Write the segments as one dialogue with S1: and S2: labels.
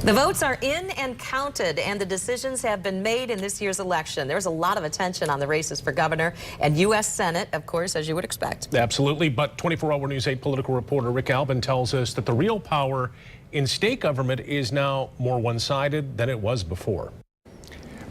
S1: The votes are in and counted, and the decisions have been made in this year's election. There's a lot of attention on the races for governor and U.S. Senate, of course, as you would expect.
S2: Absolutely, but 24-hour News 8 political reporter Rick Albin tells us that the real power in state government is now more one-sided than it was before.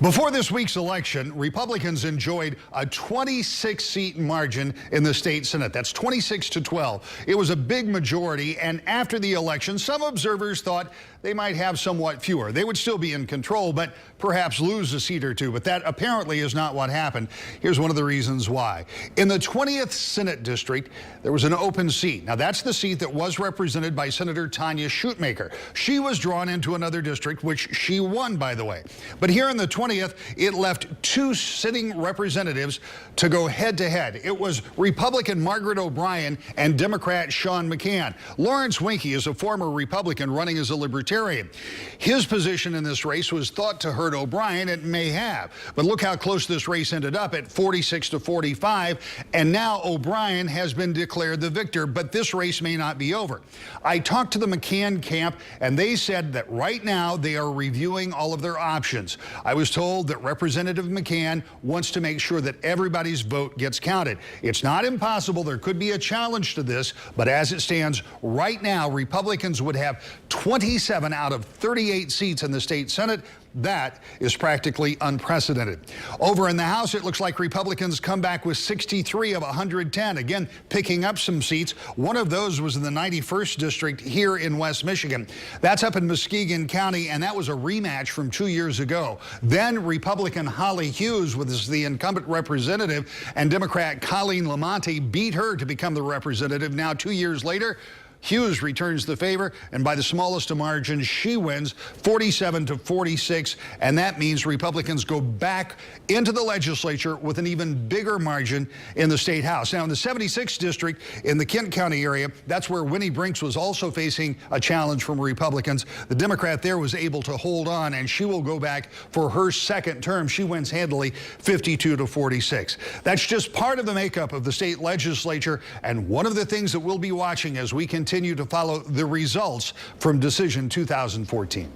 S3: Before this week's election, Republicans enjoyed a 26-seat margin in the state Senate. That's 26-12. It was a big majority, and after the election, some observers thought they might have somewhat fewer. They would still be in control, but perhaps lose a seat or two. But that apparently is not what happened. Here's one of the reasons why. In the 20th Senate District, there was an open seat. Now, that's the seat that was represented by Senator Tanya Shootmaker. She was drawn into another district, which she won, by the way. But here in the 20th, it left two sitting representatives to go head-to-head. It was Republican Margaret O'Brien and Democrat Sean McCann. Lawrence Winkie is a former Republican running as a Libertarian. His position in this race was thought to hurt O'Brien. It may have. But look how close this race ended up at 46-45. And now O'Brien has been declared the victor. But this race may not be over. I talked to the McCann camp, and they said that right now they are reviewing all of their options. I was told that Representative McCann wants to make sure that everybody's vote gets counted. It's not impossible. There could be a challenge to this. But as it stands right now, Republicans would have 27 out of 38 seats in the state Senate. That is practically unprecedented. Over in the House, it looks like Republicans come back with 63 of 110. Again, picking up some seats. One of those was in the 91st District here in West Michigan. That's up in Muskegon County, and that was a rematch from 2 years ago. Then Republican Holly Hughes was the incumbent representative, and Democrat Colleen Lamonte beat her to become the representative. Now, 2 years later, Hughes returns the favor, and by the smallest of margins, she wins 47-46, and that means Republicans go back into the legislature with an even bigger margin in the state house. Now, in the 76th district in the Kent County area, that's where Winnie Brinks was also facing a challenge from Republicans. The Democrat there was able to hold on, and she will go back for her second term. She wins handily 52-46. That's just part of the makeup of the state legislature, and one of the things that we'll be watching as we continue to follow the results from Decision 2014.